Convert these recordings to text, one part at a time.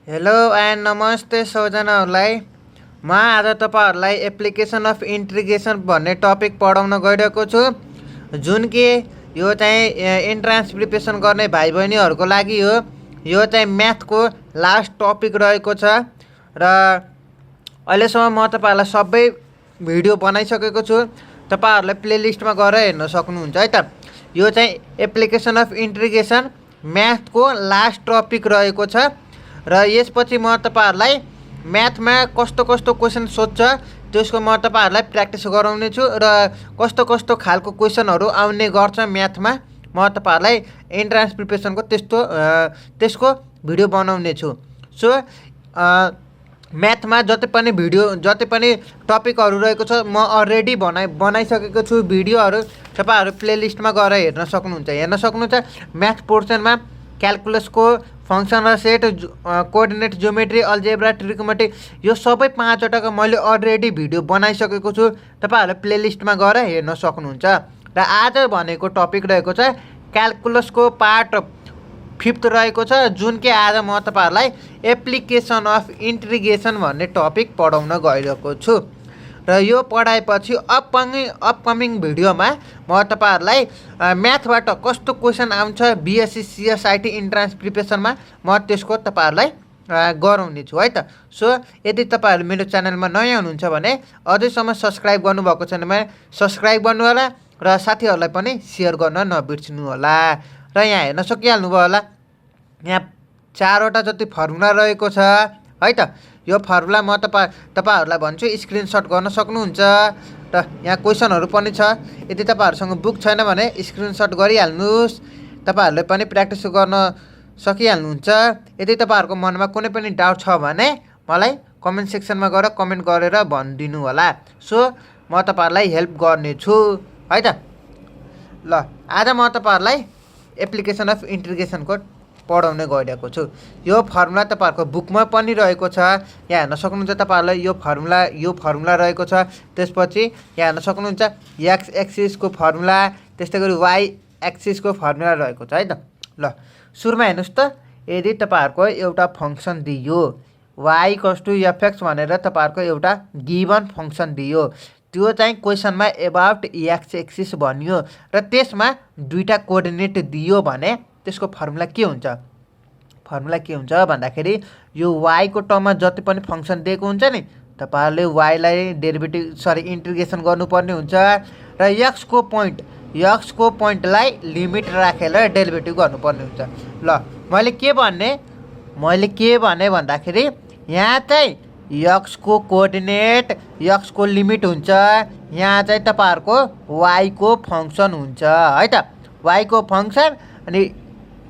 Hello and नमस्ते सबैजनाहरूलाई। म आज तपाईहरुलाई एप्लिकेसन अफ इन्टिग्रेसन भन्ने टपिक पढाउन गइरहेको छु, जुन कि यो चाहिँ एन्ट्रान्स प्रिपरेसन गर्ने भाइ बहिनीहरुको लागि हो। यो चाहिँ म्याथको लास्ट टपिक रहेको छ र अहिलेसम्म म तपाईहरुलाई सबै भिडियो बनाइसकेको छु। तपाईहरुले प्लेलिस्टमा गएर हेर्न सक्नुहुन्छ है त। यो चाहिँ application of integration म्याथको last topic रहेको छ र यसपछि म तपाईहरुलाई म्याथमा कस्तो कस्तो क्वेशन सोध्छ त्यसको म तपाईहरुलाई प्र्याक्टिस गराउने छु र कस्तो कस्तो खालको क्वेशनहरु आउने गर्छ म्याथमा म तपाईहरुलाई एन्ट्रान्स प्रिपरेसनको त्यसको भिडियो बनाउने छु। सो म्याथमा जति पनि टपिकहरु रहेको छ म अलरेडी बनाइसकेको छु भिडियोहरु। तपाईहरु प्लेलिस्टमा गएर हेर्न सक्नुहुन्छ। म्याथ पोर्सनमा क्याल्कुलसको फंक्सन र सेट, कोअर्डिनेट, ज्योमेट्री, अल्जेब्रा, ट्रिकोमेट्री यो सबै 5 वटाको मैले अलरेडी भिडियो बनाइसकेको छु। तपाईहरुले प्लेलिस्टमा गएर हेर्न सक्नुहुन्छ। र आज भनेको टपिक रहेको छ क्याल्कुलसको पार्ट 5th रहेको छ, जुन कि आज म तपाईहरुलाई एप्लिकेसन अफ इन्टिग्रेसन भन्ने टपिक पढाउन गइरहेको छु। र यो पढाएपछि अपकमिङ भिडियोमा म तपाईहरुलाई म्याथबाट कस्तो क्वेशन आउँछ बीएससी सीएसआईटी इन्ट्रान्स प्रिपरेसनमा म त्यसको तपाईहरुलाई गराउने छु है त। सो यदि तपाईहरु मेरो च्यानलमा नयाँ हुनुहुन्छ भने अझैसम्म सब्स्क्राइब गर्नुभएको छैन भने सब्स्क्राइब गर्नु होला र साथीहरुलाई पनि शेयर गर्न नबिर्सनु होला। र यहाँ हेर्न सकिहाल्नु भयो होला, यहाँ 4 वटा जति फर्मुला रहेको छ है त। यो फर्मुला म तपाईहरुलाई भन्छु, स्क्रिनशट गर्न सक्नुहुन्छ। र यहाँ क्वेशनहरु पनि छ। यदि तपाईहरुसँग बुक छैन भने स्क्रिनशट गरिहाल्नुस्, तपाईहरुले पनि प्र्याक्टिस गर्न सकिहाल्नुहुन्छ। यदि तपाईहरुको मनमा कुनै पनि डाउट छ भने मलाई कमेन्ट सेक्सनमा गएर कमेन्ट गरेर भनिदिनु होला। सो म तपाईहरुलाई हेल्प गर्ने छु है त। ल आज म तपाईहरुलाई एप्लिकेसन अफ इन्टिग्रेसनको पढाउने गइरहेको छु। यो फर्मुला तपाईहरुको बुकमा पनि रहेको छ। यहाँ हेर्न सक्नुहुन्छ तपाईहरुले यो फर्मुला रहेको छ। त्यसपछि यहाँ हेर्न सक्नुहुन्छ एक्स एक्सिसको फर्मुला, त्यस्तै गरी वाई एक्सिसको फर्मुला रहेको छ है त। ल सुरुमा हेर्नुस् त, यदि तपाईहरुको एउटा फंक्सन दियो y = fx भनेर तपाईहरुको एउटा गिवन फंक्सन दियो, त्यो चाहिँ क्वेशनमा अबाउट एक्स एक्सिस भनियो र त्यसमा दुईटा कोअर्डिनेट दियो भने त्यसको फर्मुला के हुन्छ? फर्मुला के हुन्छ भन्दाखेरि यो y को टर्ममा जति पनि फंक्सन दिएको हुन्छ नि, तपाईहरुले y लाई इन्टिग्रेसन गर्नुपर्ने हुन्छ र x को पोइन्टलाई लिमिट राखेर डेरिभेटिभ गर्नुपर्ने हुन्छ। ल मैले के भने भन्दाखेरि यहाँ चाहिँ x को कोअर्डिनेट, x को लिमिट हुन्छ, यहाँ चाहिँ तपाईहरुको y को फंक्सन हुन्छ है त। y को फंक्सन अनि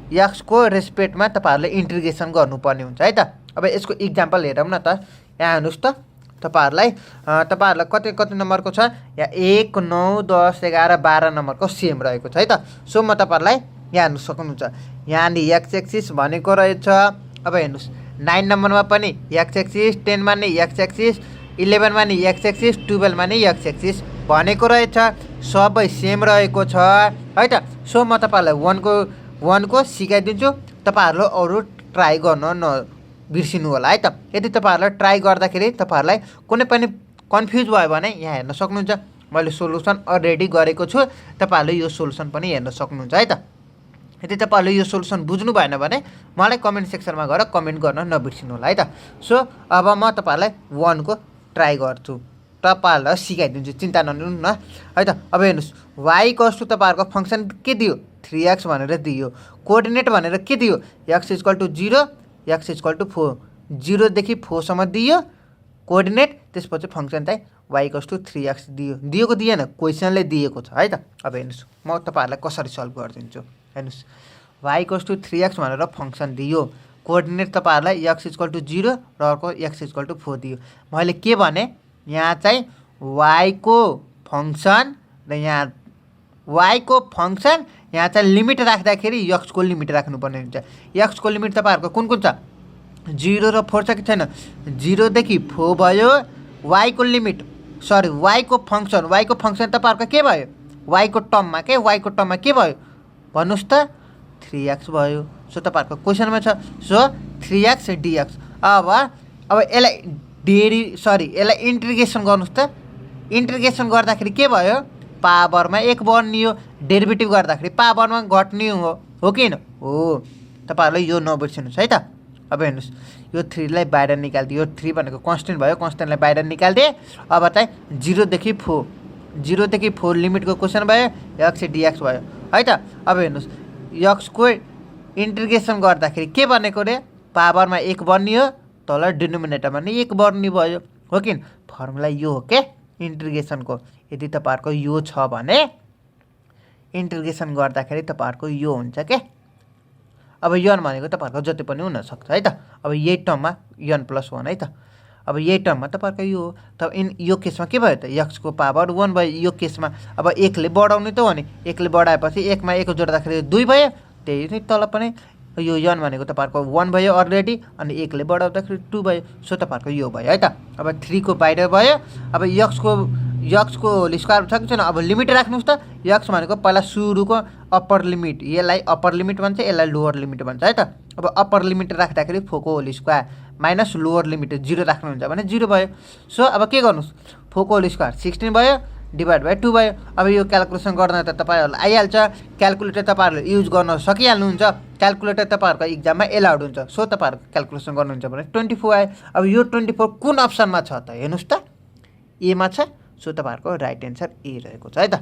x को रेस्पेक्टमा तपाईहरुले इन्टिग्रेसन गर्नुपर्ने हुन्छ है त। अब यसको एक्जाम्पल हेरौँ न त। यहाँ हेर्नुस् त, तपाईहरुलाई कति नम्बरको छ? यहाँ 1, 9, 10, 11, 12 नम्बरको सेम रहेको छ है त। सो म तपाईहरुलाई यहाँ हेर्न सक्नुहुन्छ, यहाँ नि एक्स एक्सिस भनेको रहेछ। अब हेर्नुस् 9 नम्बरमा पनि एक्स एक्सिस, 10 मा नि एक्स एक्सिस, 11 मा नि एक्स एक्सिस, 12 मा नि एक्स एक्सिस भनेको रहेछ। सबै सेम रहेको छ है त। सो म तपाईहरुलाई 1 को सिकाइदिन्छु, तपाईहरुले अरु ट्राई गर्न नबिर्सिनु होला है त। यदि तपाईहरुले ट्राई गर्दाखेरि तपाईहरुलाई कुनै पनि कन्फ्युज भयो भने यहाँ हेर्न सक्नुहुन्छ, मैले सोलुसन अलरेडी गरेको छु। तपाईहरुले यो सोलुसन पनि हेर्न सक्नुहुन्छ है त। यदि तपाईहरुले यो सोलुसन बुझ्नु भएन भने मलाई कमेन्ट सेक्सनमा गएर कमेन्ट गर्न नबिर्सिनु होला है त। सो अब म तपाईहरुलाई 1 को ट्राई गर्छु, तपाईहरुलाई सिकाइदिन्छु, चिन्ता नलिनु न है त। अब हेर्नुस् y = तपाईहरुको फंक्सन के दियो? 3x भनेर दियो। कोअर्डिनेट भनेर के दियो? x = 0, x = 4, 0 देखि 4 सम्म दियो कोअर्डिनेट। त्यसपछि फंक्सन चाहिँ y = 3x दिएको दिएन, क्वेशनले दिएको छ है त। अब हेर्नुस् म तपाईहरुलाई कसरी सल्भ गरिदिन्छु। हेर्नुस् y = 3x भनेर फंक्सन दियो, कोअर्डिनेट तपाईहरुलाई x = 0 र अर्को x = 4 दियो। मैले के भने यहाँ चाहिँ y को फंक्सन र यहाँ चाहिँ लिमिट राख्दाखेरि x को लिमिट राख्नुपर्ने हुन्छ। x को लिमिट तपाईहरुको कुन छ? 0 र 4 छ कि छैन? 0 देखि 4 भयो। y को फंक्सन तपाईहरुको के भयो? y को टर्ममा के भयो भन्नुस् त? 3x भयो। सो तपाईहरुको क्वेशनमा छ। सो 3x dx अब यसलाई यसलाई इन्टिग्रेसन गर्नुहोस् त। इन्टिग्रेसन गर्दाखेरि के भयो, पावरमा 1 बढ्नियो, डेरिभेटिभ गर्दाखेरि पावरमा घट्ने हो कि होइन? हो। तपाईँहरूलाई यो नबिर्सिनुहोस् है त। अब हेर्नुहोस्, यो 3 लाई बाहिर निकालिदियो, 3 भनेको कन्स्टेन्ट भयो, कन्स्टेन्टलाई बाहिर निकालिदिए। अब चाहिँ 0 देखि 4 लिमिटको क्वेसन भयो, x dx भयो है त। अब हेर्नुहोस्, x को इन्टिग्रेसन गर्दाखेरि के बनेको रे, पावरमा 1 बन्नियो, तल डिनोमिनेटरमा नि 1 बढ्ने भयो हो कि? फर्मुला यो हो के इन्टिग्रेसनको। यदि तपाईँहरूको यो छ भने इन्टिग्रेसन गर्दाखेरि तपाईँहरूको यो हुन्छ के। अब यन भनेको तपाईँहरूको जति पनि हुनसक्छ है त। अब यही टर्ममा n + 1 है त। अब यही टर्ममा तपाईँहरूको यो हो। त यो केसमा के भयो त, x को पावर 1 भयो। यो केसमा अब 1 ले बढाउने त हो नि, 1 ले बढाएपछि 1 मा 1 जोड्दाखेरि 2 भयो। त्यही नै तल पनि यो n भनेको तपाईँहरूको 1 भयो अलरेडी, अनि 1 ले बढाउँदाखेरि 2 भयो। सो तपाईँहरूको यो भयो है त। अब 3 को बाहिर भयो। अब x को होल स्क्वायर छ कि छैन, अब लिमिट राख्नुहोस् त। x भनेको पहिला सुरुको अप्पर लिमिट, यसलाई अप्पर लिमिट भन्छ, यसलाई लोवर लिमिट भन्छ है त। अब अप्पर लिमिट राख्दाखेरि 4 को whole square minus lower limit 0 राख्नुहुन्छ भने 0 भयो। सो अब के गर्नुहोस्, 4 को होल स्क्वायर 16 भयो, डिभाइड बाई 2 भयो। अब यो क्यालकुलेसन गर्न त तपाईँहरूलाई आइहाल्छ, क्यालकुलेटर तपाईँहरूले युज गर्न सकिहाल्नुहुन्छ। क्यालकुलेटर तपाईँहरूको इक्जाममा एलाउड हुन्छ। सो तपाईँहरूको क्यालकुलेसन गर्नुहुन्छ भने 24 आयो। अब यो 24 कुन अप्सनमा छ त, हेर्नुहोस् त, एमा छ। सो तपाईँहरूको राइट एन्सर ए रहेको छ है त।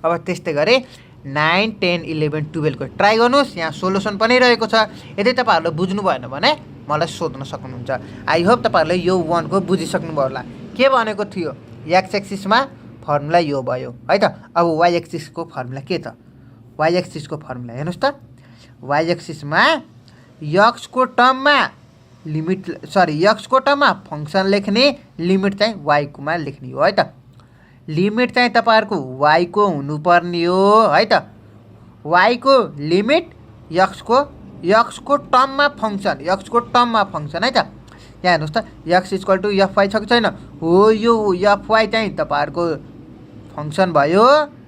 अब त्यस्तै गरी 9, 10, 11, 12 को ट्राई गर्नुहोस्। यहाँ सोल्युसन पनि रहेको छ। यदि तपाईँहरूले बुझ्नु भएन भने मलाई सोध्न सक्नुहुन्छ। आई होप तपाईँहरूले यो 1 को बुझिसक्नुभयो होला। के भनेको थियो, x एक्सिसमा फर्मुला यो भयो है त। अब y एक्सिसको फर्मुला के त, y एक्सिसको फर्मुला हेर्नुहोस् त। y एक्सिसमा x को टर्ममा x को टर्ममा फङ्सन लेख्ने, लिमिट चाहिँ y कोमा लेख्ने हो है त। लिमिट चाहिँ तपाईँहरूको y को हुनुपर्ने हो है त। y को लिमिट x को टर्ममा फङ्सन है त। यहाँ हेर्नुहोस् त, x = fy छ कि छैन? हो, यो fy चाहिँ तपाईँहरूको फङ्सन भयो।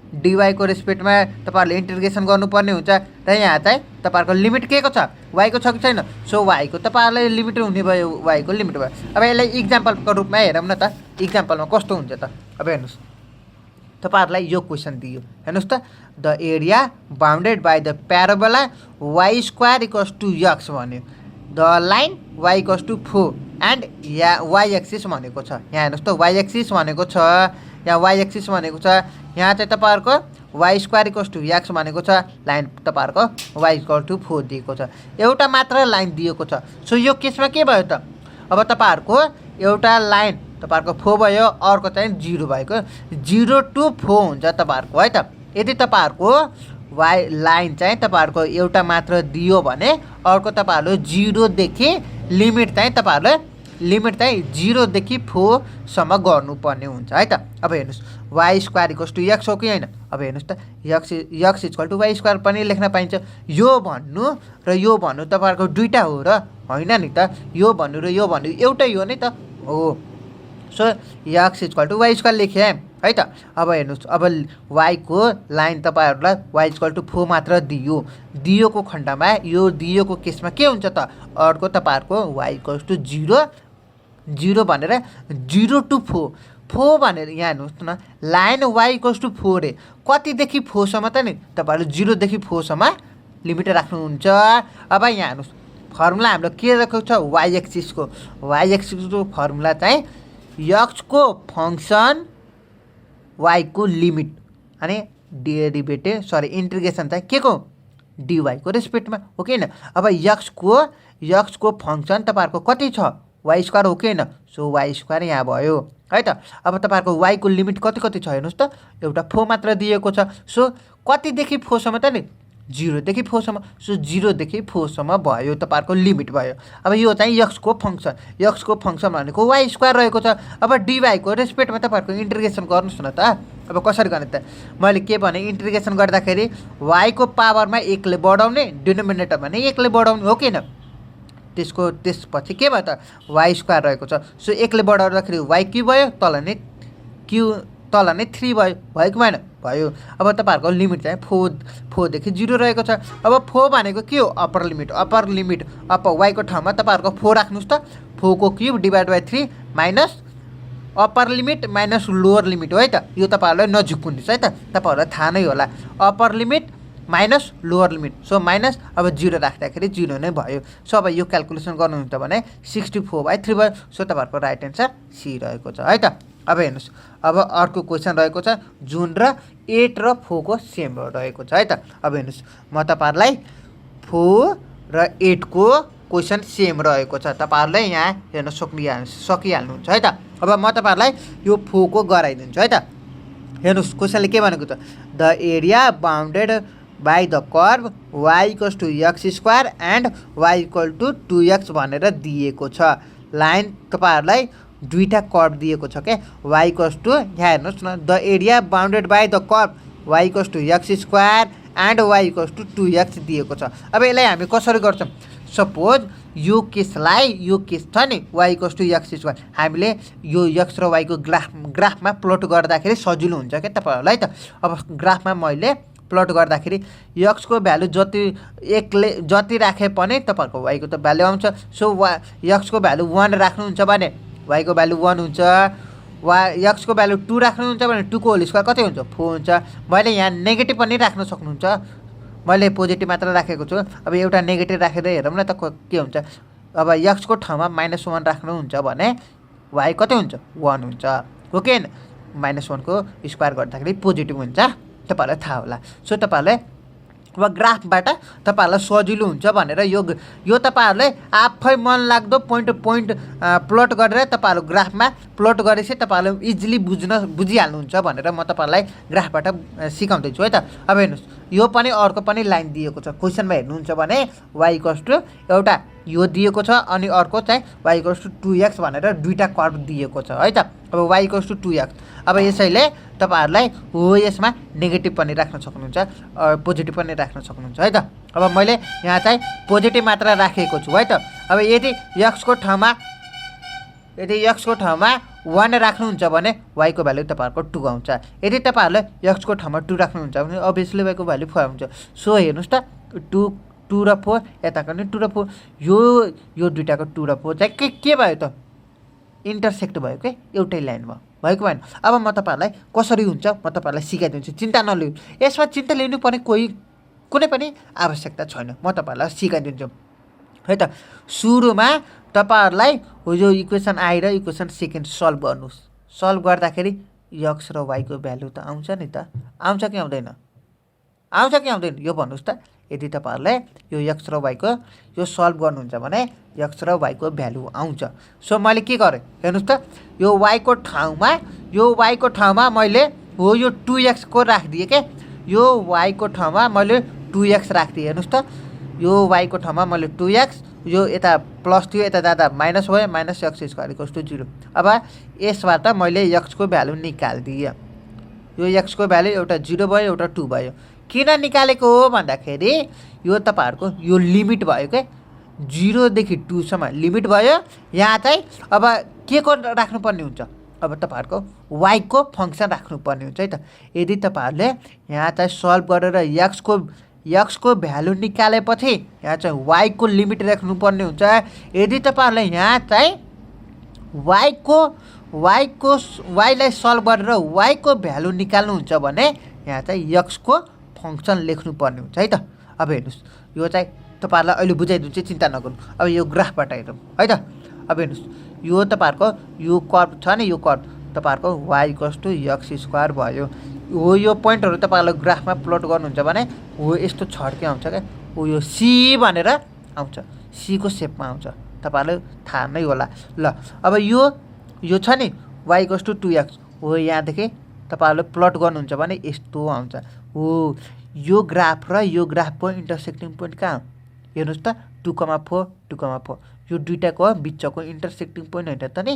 dy को रेस्पेक्टमा तपाईँहरूले इन्टिग्रेसन गर्नुपर्ने हुन्छ। र यहाँ चाहिँ तपाईँहरूको लिमिट के को छ, y को छ कि छैन? सो y को तपाईँहरूलाई लिमिट हुने भयो, y को लिमिट भयो। अब यसलाई इक्जाम्पलको रूपमा हेरौँ न त, इक्जाम्पलमा कस्तो हुन्छ त। अब हेर्नुहोस्, तपाईँहरूलाई यो क्वेसन दियो, हेर्नुहोस् त। The area bounded by the parabola y² = x भन्यो। The line y = 4 and y axis भनेको छ। यहाँ हेर्नुहोस् त, y एक्सिस भनेको छ, यहाँ y एक्सिस भनेको छ, यहाँ चाहिँ तपाईँहरूको y² = x भनेको छ। लाइन तपाईँहरूको y = 4 दिएको छ। एउटा मात्र लाइन दिएको छ। सो यो केसमा के भयो त, अब तपाईँहरूको एउटा लाइन तपाईँहरूको 4 भयो, अर्को चाहिँ 0 भएको, 0 to 4 हुन्छ तपाईँहरूको है त। यदि तपाईँहरूको लाइन चाहिँ तपाईँहरूको एउटा मात्र दियो भने अर्को तपाईँहरूले 0 देखि लिमिट चाहिँ तपाईँहरूले 0 देखि 4 सम्म गर्नुपर्ने हुन्छ है त। अब हेर्नुहोस्, y² = x हो कि होइन? अब हेर्नुहोस् त, x = y² पनि लेख्न पाइन्छ। यो भन्नु र यो भन्नु तपाईँहरूको दुईटा हो र होइन नि त? यो भन्नु र यो भन्नु एउटै हो नि त। हो। सो x = y² लेखेँ है त। अब हेर्नुहोस्, अब y को लाइन तपाईँहरूलाई y = 4 मात्र दिएको खण्डमा, यो दिएको केसमा के हुन्छ त, अर्को तपाईँहरूको y = 0 भनेर 0 to 4 भनेर यहाँ हेर्नुहोस् न, लाइन y = 4 रे कतिदेखि 4 सम्म त नि तपाईँहरूले 0 देखि 4 सम्म लिमिट राख्नुहुन्छ। अब यहाँ हेर्नुहोस्, फर्मुला हाम्रो के रहेको छ, y एक्सिसको फर्मुला चाहिँ x को फङ्सन y को लिमिट अनि इन्टिग्रेसन चाहिँ के को, dy को रेस्पेक्टमा हो कि होइन? अब x को फङ्सन तपाईँहरूको कति छ, y² हो कि होइन? सो y² यहाँ भयो है त। अब तपाईँहरूको y को लिमिट कति छ हेर्नुहोस् त, एउटा 4 मात्र दिएको छ। सो कतिदेखि 4 सम्म त नि, 0 देखि 4 सम्म। सो 0 देखि 4 सम्म भयो तपाईँहरूको लिमिट भयो। अब यो चाहिँ x को फङ्सन भनेको y² रहेको छ। अब dy को रेस्पेक्टमा तपाईँहरूको इन्टिग्रेसन गर्नुहोस् न त। अब कसरी गर्ने त, मैले के भने, इन्टिग्रेसन गर्दाखेरि y को पावरमा 1 ले बढाउने, डिनोमिनेटर भने 1 ले बढाउने हो कि होइन? त्यसपछि के भयो त, y² रहेको छ। सो 1 ले बढाउँदाखेरि y³ भयो, तल नै तल नै 3 भयो कि भएन भयो। अब तपाईँहरूको लिमिट चाहिँ 4 देखि 0 रहेको छ। अब 4 भनेको के हो अप्पर लिमिट अप वाइको ठाउँमा तपाईँहरूको 4 राख्नुहोस् त। 4 को cube divide by 3 minus upper limit minus lower limit हो है त। यो तपाईँहरूलाई नझुक्कुनुहोस् है त, तपाईँहरूलाई थाहा नै होला upper limit minus lower limit. So minus अब 0 राख्दाखेरि 0 नै भयो। सो अब यो क्यालकुलेसन गर्नुहुन्छ भने 64/3 भयो। सो तपाईँहरूको राइट एन्सर सी रहेको छ है त। अब हेर्नुहोस् अब अर्को क्वेसन रहेको छ जुन र 8 र 4 को सेम रहेको छ है त। अब हेर्नुहोस् म तपाईँहरूलाई 4 र 8 को क्वेसन सेम रहेको छ, तपाईँहरूले यहाँ हेर्न सकिहाल्नुहुन्छ है त। अब म तपाईँहरूलाई यो 4 को गराइदिन्छु है त। हेर्नुहोस् क्वेसनले के भनेको छ the area bounded by the curve y equals to x स्क्वायर and y equal to 2x भनेर दिएको छ। लाइन तपाईँहरूलाई दुईटा कर्भ दिएको छ क्या y इक्वल्स टु यहाँ हेर्नुहोस् न the area bounded by the curve y equals to x स्क्वायर and y equals to 2x दिएको छ। अब यसलाई हामी कसरी गर्छौँ सपोज यो केस छ नि y equals to x square हामीले यो x र y को ग्राफमा प्लट गर्दाखेरि सजिलो हुन्छ क्या तपाईँहरूलाई त। अब ग्राफमा मैले प्लट गर्दाखेरि x को भ्यालु जति राखे पनि तपाईँहरूको y को त भ्यालु आउँछ। सो x को भ्यालु 1 राख्नुहुन्छ भने y को भ्यालु 1 हुन्छ, x को भ्यालु 2 राख्नुहुन्छ भने 2 को होल स्क्वायर कति हुन्छ 4 हुन्छ। मैले यहाँ नेगेटिभ पनि राख्न सक्नुहुन्छ, मैले पोजिटिभ मात्र राखेको छु। अब एउटा नेगेटिभ राखेर हेरौँ न त के हुन्छ। अब x को ठाउँमा -1 राख्नुहुन्छ भने y कति हुन्छ 1 हुन्छ हो कि होइन। -1 को स्क्वायर गर्दाखेरि पोजिटिभ हुन्छ तपाईँहरूलाई थाहा होला। सो तपाईँहरूले अब ग्राफबाट तपाईँहरूलाई सजिलो हुन्छ भनेर यो तपाईँहरूले आफै मन लाग्दो पोइन्ट प्लट गरेर तपाईँहरू ग्राफमा प्लट गरेपछि तपाईँहरूले इजिली बुझिहाल्नुहुन्छ भनेर म तपाईँहरूलाई ग्राफबाट सिकाउँदैछु है त। अब हेर्नुहोस् यो पनि अर्को पनि लाइन दिएको छ क्वेसनमा हेर्नुहुन्छ भने y इक्वल्स टु एउटा यो दिएको छ अनि अर्को चाहिँ y इक्वल्स टु 2x भनेर दुईटा कर्भ दिएको छ है त। अब y इक्वल्स टु 2x अब यसैले तपाईँहरूलाई हो यसमा नेगेटिभ पनि राख्न सक्नुहुन्छ पोजिटिभ पनि राख्न सक्नुहुन्छ है त। अब मैले यहाँ चाहिँ पोजिटिभ मात्र राखेको छु है त। अब यदि x को ठाउँमा 1 राख्नुहुन्छ भने y को भ्यालु तपाईँहरूको 2 आउँछ। यदि तपाईँहरूले x को ठाउँमा 2 राख्नुहुन्छ भने अभियसली y को भ्यालु 4 आउँछ। सो हेर्नुहोस् त 2 र 4 यताको नि 2 र 4 यो दुईटाको 2 र 4 चाहिँ के भयो त इन्टरसेक्ट भयो के एउटै लाइनमा भएको भएन। अब म तपाईँहरूलाई कसरी हुन्छ म तपाईँहरूलाई सिकाइदिन्छु, चिन्ता नलिनु। यसमा चिन्ता लिनु पर्ने कुनै पनि आवश्यकता छैन, म तपाईँहरूलाई सिकाइदिन्छु है त। सुरुमा तपाईँहरूलाई यो इक्वेसन आई र इक्वेसन सेकेन्ड सल्भ गर्नुहोस्। सल्भ गर्दाखेरि x र y को भ्यालु त आउँछ नि त, आउँछ कि आउँदैन यो भन्नुहोस् त। यदि तपाईँहरूले यो x र y को यो सल्भ गर्नुहुन्छ भने x र y को भ्यालु आउँछ। सो मैले के गरेँ हेर्नुहोस् त यो y को ठाउँमा मैले हो यो 2x को राखिदिएँ क्या। यो y को ठाउँमा मैले 2x राखिदिएँ। हेर्नुहोस् त यो y को ठाउँमा मैले 2x यो यता प्लस थियो यता जाँदा माइनस भयो -x स्क्वायर इक्वल्स टु 0। अब यसबाट मैले x को भ्यालु निकालिदिएँ। यो x को भ्यालु एउटा 0 भयो एउटा 2 भयो। किन निकालेको हो भन्दाखेरि यो तपाईँहरूको यो लिमिट भयो क्या 0 देखि 2 सम्म लिमिट भयो। यहाँ चाहिँ अब के को राख्नुपर्ने हुन्छ अब तपाईँहरूको y को फङ्सन राख्नुपर्ने हुन्छ है त। यदि तपाईँहरूले यहाँ चाहिँ सल्भ गरेर x को भ्यालु निकालेपछि यहाँ चाहिँ y को लिमिट राख्नुपर्ने हुन्छ। यदि तपाईँहरूले यहाँ चाहिँ y लाई सल्भ गरेर y को भ्यालु निकाल्नुहुन्छ भने यहाँ चाहिँ x को फङ्सन लेख्नुपर्ने हुन्छ है त। अब हेर्नुहोस् यो चाहिँ तपाईँहरूलाई अहिले बुझाइदिन्छु, चिन्ता नगर्नु। अब यो ग्राफबाट हेरौँ है त। अब हेर्नुहोस् यो तपाईँहरूको यो कर्भ छ नि यो कर्भ तपाईँहरूको y equals to x square भयो। हो यो पोइन्टहरू तपाईँहरूले ग्राफमा प्लट गर्नुहुन्छ भने हो यस्तो छड्के आउँछ क्या, हो यो c भनेर आउँछ, c को सेपमा आउँछ, तपाईँहरूलाई थाहा नै होला। ल अब यो छ नि y इक्वल्स टु 2x हो यहाँदेखि तपाईँहरूले प्लट गर्नुहुन्छ भने यस्तो आउँछ। हो यो ग्राफ र यो ग्राफको इन्टरसेक्टिङ पोइन्ट कहाँ हेर्नुहोस् त 2,4 यो दुईटाको बिचको इन्टरसेक्टिङ पोइन्ट होइन त नि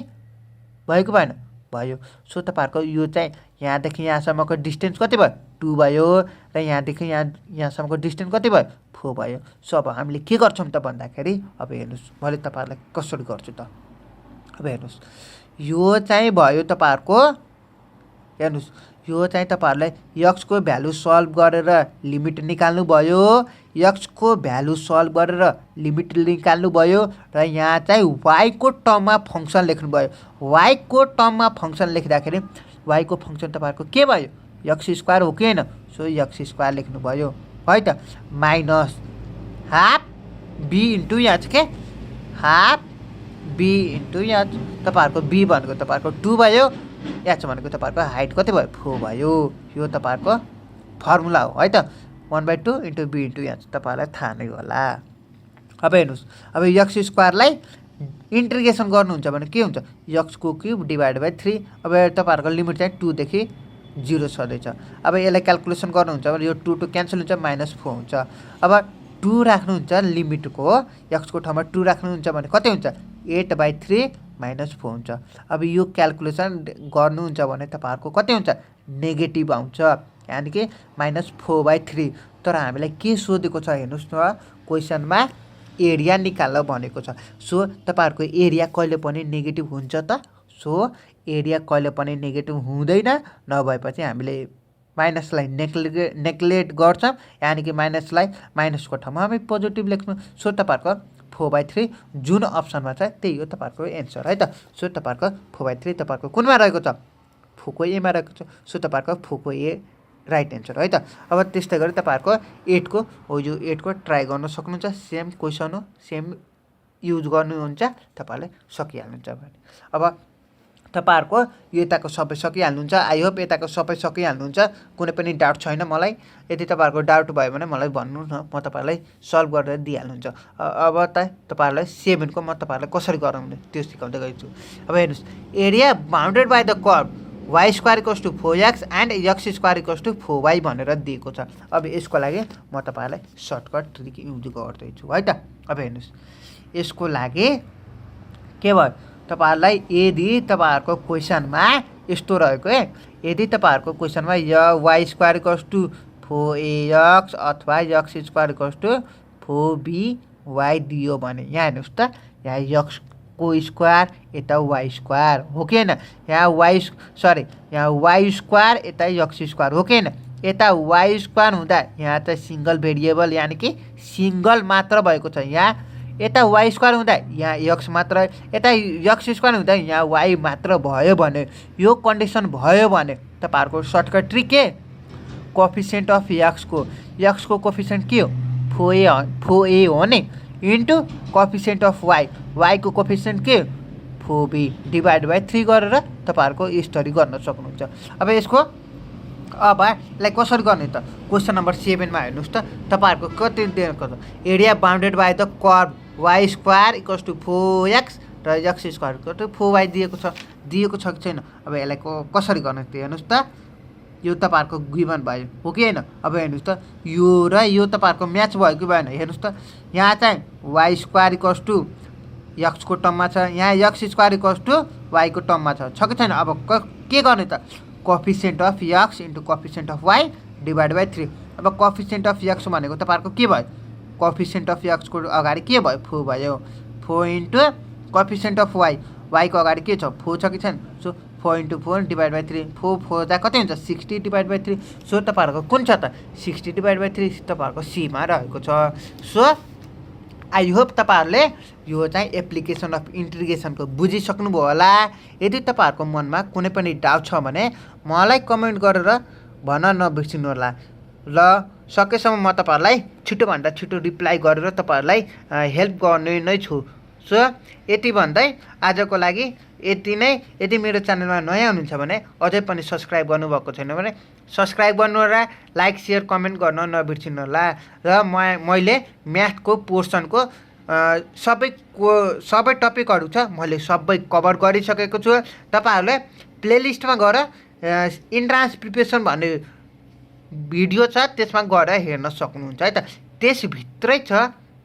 भएको भएन भयो। सो तपाईँहरूको यो चाहिँ यहाँदेखि यहाँसम्मको डिस्टेन्स कति भयो 2 भयो र यहाँदेखि यहाँसम्मको डिस्टेन्स कति भयो 4 भयो। सो अब हामीले के गर्छौँ त भन्दाखेरि अब हेर्नुहोस् मैले तपाईँहरूलाई कसरी गर्छु त। अब हेर्नुहोस् यो चाहिँ भयो तपाईँहरूको हेर्नुहोस् यो चाहिँ तपाईँहरूलाई यक्सको भ्यालु सल्भ गरेर लिमिट निकाल्नु भयो, यक्सको भ्यालु सल्भ गरेर लिमिट निकाल्नु भयो र यहाँ चाहिँ वाइको टर्ममा फङ्सन लेख्नुभयो। वाइको टर्ममा फङ्सन लेख्दाखेरि वाइको फङ्सन तपाईँहरूको के भयो एक्स स्क्वायर हो कि होइन, सो एक्स स्क्वायर लेख्नुभयो है त, minus half b into h के, हाफ बी इन्टु एच। तपाईँहरूको बी भनेको तपाईँहरूको 2 भयो, एच भनेको तपाईँहरूको हाइट कति भयो 4 भयो। यो तपाईँहरूको फर्मुला हो है त, 1/2 इन्टु बी इन्टु एच, तपाईँहरूलाई थाहा नै होला। अब हेर्नुहोस् अब एक्स स्क्वायरलाई इन्टिग्रेसन गर्नुहुन्छ भने के हुन्छ एक्सको क्युब डिभाइड बाई 3। अब तपाईँहरूको लिमिट चाहिँ 2 देखि 0 छँदैछ। अब यसलाई क्यालकुलेसन गर्नुहुन्छ भने यो 2 क्यान्सल हुन्छ, -4 हुन्छ। अब 2 राख्नुहुन्छ लिमिटको, एक्सको ठाउँमा 2 राख्नुहुन्छ भने कति हुन्छ 8/3 -4 हुन्छ। अब यो क्यालकुलेसन गर्नुहुन्छ भने तपाईँहरूको कति हुन्छ नेगेटिभ आउँछ, यानि कि -4/3। तर हामीलाई के सोधेको छ हेर्नुहोस् न, क्वेसनमा एरिया निकाल्न भनेको छ। सो तपाईँहरूको एरिया कहिले पनि नेगेटिभ हुन्छ त, सो एरिया कहिले पनि नेगेटिभ हुँदैन, नभएपछि हामीले माइनसलाई नेग्लेक्ट गर्छौँ, यानि कि माइनसलाई माइनसको ठाउँमा हामी पोजिटिभ लेख्छौँ। सो तपाईँहरूको 4/3 जुन अप्सनमा छ त्यही हो तपाईँहरूको एन्सर है त। सो तपाईँहरूको 4/3 तपाईँहरूको कुनमा रहेको छ फोको एमा रहेको छ, सो तपाईँहरूको फोको ए राइट एन्सर है त। अब त्यस्तै गरी तपाईँहरूको 8को हो, यो 8को ट्राई गर्न सक्नुहुन्छ, सेम क्वेसन हो, सेम युज गर्नुहुन्छ, तपाईँहरूले सकिहाल्नुहुन्छ भने। अब तपाईँहरूको यो यताको सबै सकिहाल्नुहुन्छ, आई होप यताको सबै सकिहाल्नुहुन्छ, कुनै पनि डाउट छैन मलाई। यदि तपाईँहरूको डाउट भयो भने मलाई भन्नु न, म तपाईँहरूलाई सल्भ गरेर दिइहाल्नुहुन्छ। अब तपाईँहरूलाई 7को म तपाईँहरूलाई कसरी गराउने त्यो सिकाउँदै गएको छु। अब हेर्नुहोस् area bounded by the curve y square equals to 4x and x square equals to 4y भनेर दिएको छ। अब यसको लागि म तपाईँहरूलाई सर्टकट ट्रिक युज गर्दैछु है त। अब हेर्नुहोस् यसको लागि के भयो तपाईँहरूलाई, यदि तपाईँहरूको क्वेसनमा यस्तो रहेको है, यदि तपाईँहरूको क्वेसनमा y square equals to 4ax अथवा x square equals to 4by दियो भने यहाँ हेर्नुहोस् त, यहाँ x को स्क्वायर यता y स्क्वायर हो कि होइन, यहाँ y स्क्वायर यता x स्क्वायर हो कि होइन। यता y स्क्वायर हुँदा यहाँ चाहिँ सिङ्गल भेरिएबल यानि कि सिङ्गल मात्र भएको छ, यहाँ यता y स्क्वायर हुँदा यहाँ x मात्र, यता x स्क्वायर हुँदा यहाँ y मात्र भयो भने, यो कन्डिसन भयो भने तपाईँहरूको सर्टकट ट्रिक के, कोफिसिएन्ट अफ एक्सको कोफिसिएन्ट के हो 4a हो नि, इन्टु कोफिसिएन्ट अफ y को कोफिसिएन्ट के 4b डिभाइड बाई 3 गरेर तपाईँहरूको स्टडी गर्न सक्नुहुन्छ। अब यसको अब यसलाई कसरी गर्ने त, क्वेसन नम्बर 7मा हेर्नुहोस् त, तपाईँहरूको कति दिएको छ, area bounded by the curve y square equals to 4x र x square equal to 4y दिएको छ कि छैन। अब यसलाई कसरी गर्ने त हेर्नुहोस् त, यो तपाईँहरूको गिभन भयो हो कि होइन। अब हेर्नुहोस् त यो र यो तपाईँहरूको म्याच भयो कि भएन, हेर्नुहोस् त यहाँ चाहिँ y square equals to x को टर्ममा छ, यहाँ x square equals to y को टर्ममा छ कि छैन। अब के गर्ने त, coefficient of x into coefficient of y divide by 3। अब कोफिसिएन्ट अफ x भनेको तपाईँहरूको के भयो, कोफिसिएन्ट अफ x को अगाडि के भयो 4 भयो, 4 इन्टु कोफिसिएन्ट अफ y को अगाडि के छ 4 छ कि छैन, सो 4 इन्टु 4 डिभाइड बाई 3, 4 जा कति हुन्छ 60 डिभाइड बाई 3। सो तपाईँहरूको कुन छ त 60 डिभाइड बाई 3 तपाईँहरूको सीमा रहेको छ। सो आई होप तपाईँहरूले यो चाहिँ एप्लिकेसन अफ इन्टिग्रेसनको बुझिसक्नुभयो होला। यदि तपाईँहरूको मनमा कुनै पनि डाउट छ भने मलाई कमेन्ट गरेर भन्न नबिर्सिनु होला, ल सकेसम्म म तपाईँहरूलाई छिटोभन्दा छिटो रिप्लाई गरेर तपाईँहरूलाई हेल्प गर्ने नै छु। सो यति भन्दै आजको लागि यति नै। यदि मेरो च्यानलमा नयाँ हुनुहुन्छ भने अझै पनि सब्सक्राइब गर्नुभएको छैन भने सब्सक्राइब गर्नु होला, लाइक सेयर कमेन्ट गर्न नबिर्सिनु होला। र मैले म्याथको पोर्सनको सबै टपिकहरू छ, मैले सबै कभर गरिसकेको छु। तपाईँहरूले प्लेलिस्टमा गएर इन्ट्रान्स प्रिपरेसन भन्ने भिडियो छ, त्यसमा गएर हेर्न सक्नुहुन्छ है त। त्यसभित्रै छ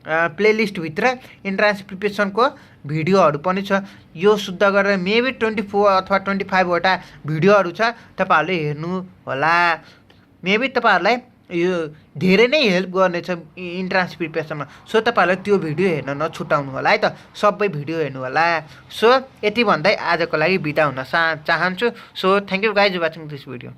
प्लेलिस्टभित्र इन्ट्रान्स प्रिपरेसनको भिडियोहरू पनि छ। यो शुद्ध गरेर मेबी 24 अथवा 25वटा भिडियोहरू छ, तपाईँहरूले हेर्नु होला। मेबी तपाईँहरूलाई यो धेरै नै हेल्प गर्नेछ इन्ट्रान्स प्रिपेरेसनमा। सो तपाईँहरूलाई त्यो भिडियो हेर्न नछुटाउनु होला है त, सबै भिडियो हेर्नु होला। सो यति भन्दै आजको लागि बिदा हुन चाहन्छु। So thank you guys watching this video.